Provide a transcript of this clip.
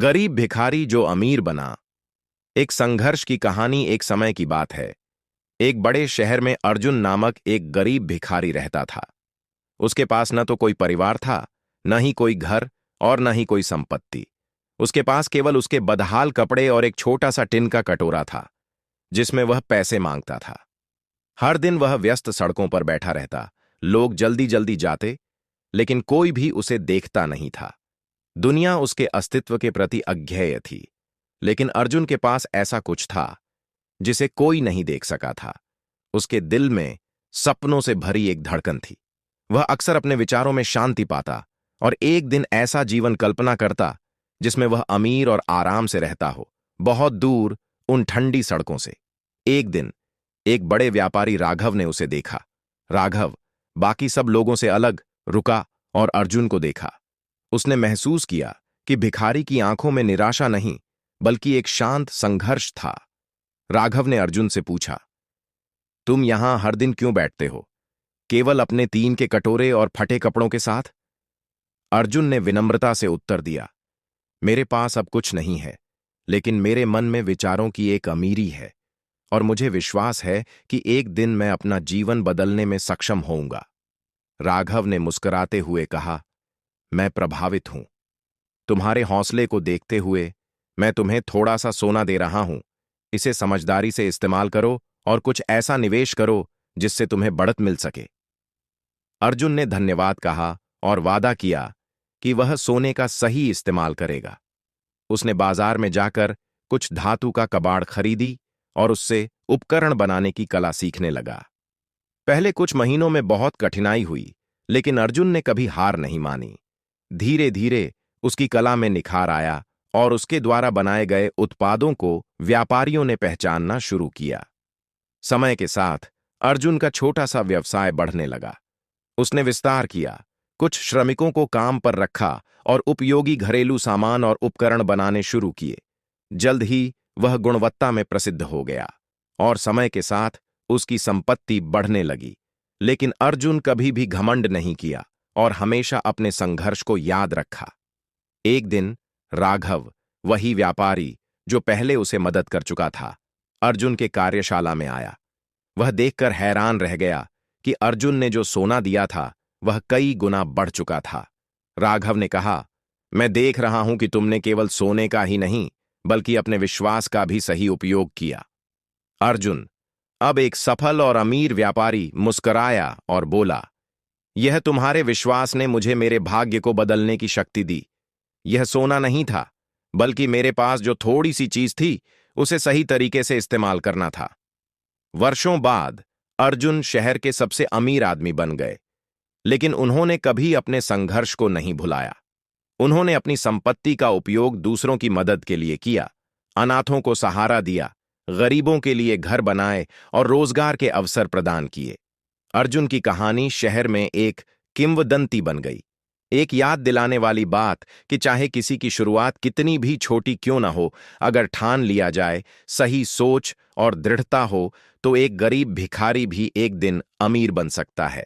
गरीब भिखारी जो अमीर बना। एक संघर्ष की कहानी। एक समय की बात है। एक बड़े शहर में अर्जुन नामक एक गरीब भिखारी रहता था। उसके पास न तो कोई परिवार था, न ही कोई घर और न ही कोई संपत्ति। उसके पास केवल उसके बदहाल कपड़े और एक छोटा सा टिन का कटोरा था, जिसमें वह पैसे मांगता था। हर दिन वह व्यस्त सड़कों पर बैठा रहता। लोग जल्दी जल्दी जाते, लेकिन कोई भी उसे देखता नहीं था। दुनिया उसके अस्तित्व के प्रति अज्ञेय थी। लेकिन अर्जुन के पास ऐसा कुछ था जिसे कोई नहीं देख सका था। उसके दिल में सपनों से भरी एक धड़कन थी। वह अक्सर अपने विचारों में शांति पाता और एक दिन ऐसा जीवन कल्पना करता जिसमें वह अमीर और आराम से रहता हो, बहुत दूर उन ठंडी सड़कों से। एक दिन एक बड़े व्यापारी राघव ने उसे देखा। राघव बाकी सब लोगों से अलग रुका और अर्जुन को देखा। उसने महसूस किया कि भिखारी की आंखों में निराशा नहीं, बल्कि एक शांत संघर्ष था। राघव ने अर्जुन से पूछा, तुम यहां हर दिन क्यों बैठते हो, केवल अपने टीन के कटोरे और फटे कपड़ों के साथ? अर्जुन ने विनम्रता से उत्तर दिया, मेरे पास अब कुछ नहीं है, लेकिन मेरे मन में विचारों की एक अमीरी है और मुझे विश्वास है कि एक दिन मैं अपना जीवन बदलने में सक्षम होऊंगा। राघव ने मुस्कुराते हुए कहा, मैं प्रभावित हूं। तुम्हारे हौसले को देखते हुए मैं तुम्हें थोड़ा सा सोना दे रहा हूं। इसे समझदारी से इस्तेमाल करो और कुछ ऐसा निवेश करो जिससे तुम्हें बढ़त मिल सके। अर्जुन ने धन्यवाद कहा और वादा किया कि वह सोने का सही इस्तेमाल करेगा। उसने बाजार में जाकर कुछ धातु का कबाड़ खरीदी और उससे उपकरण बनाने की कला सीखने लगा। पहले कुछ महीनों में बहुत कठिनाई हुई, लेकिन अर्जुन ने कभी हार नहीं मानी। धीरे धीरे उसकी कला में निखार आया और उसके द्वारा बनाए गए उत्पादों को व्यापारियों ने पहचानना शुरू किया। समय के साथ अर्जुन का छोटा सा व्यवसाय बढ़ने लगा। उसने विस्तार किया, कुछ श्रमिकों को काम पर रखा और उपयोगी घरेलू सामान और उपकरण बनाने शुरू किए। जल्द ही वह गुणवत्ता में प्रसिद्ध हो गया और समय के साथ उसकी संपत्ति बढ़ने लगी। लेकिन अर्जुन कभी भी घमंड नहीं किया और हमेशा अपने संघर्ष को याद रखा। एक दिन राघव, वही व्यापारी जो पहले उसे मदद कर चुका था, अर्जुन के कार्यशाला में आया। वह देखकर हैरान रह गया कि अर्जुन ने जो सोना दिया था वह कई गुना बढ़ चुका था। राघव ने कहा, मैं देख रहा हूं कि तुमने केवल सोने का ही नहीं, बल्कि अपने विश्वास का भी सही उपयोग किया। अर्जुन, अब एक सफल और अमीर व्यापारी, मुस्कुराया और बोला, यह तुम्हारे विश्वास ने मुझे मेरे भाग्य को बदलने की शक्ति दी। यह सोना नहीं था, बल्कि मेरे पास जो थोड़ी सी चीज थी उसे सही तरीके से इस्तेमाल करना था। वर्षों बाद अर्जुन शहर के सबसे अमीर आदमी बन गए, लेकिन उन्होंने कभी अपने संघर्ष को नहीं भुलाया। उन्होंने अपनी संपत्ति का उपयोग दूसरों की मदद के लिए किया, अनाथों को सहारा दिया, गरीबों के लिए घर बनाए और रोजगार के अवसर प्रदान किए। अर्जुन की कहानी शहर में एक किंवदंती बन गई, एक याद दिलाने वाली बात कि चाहे किसी की शुरुआत कितनी भी छोटी क्यों न हो, अगर ठान लिया जाए, सही सोच और दृढ़ता हो, तो एक गरीब भिखारी भी एक दिन अमीर बन सकता है।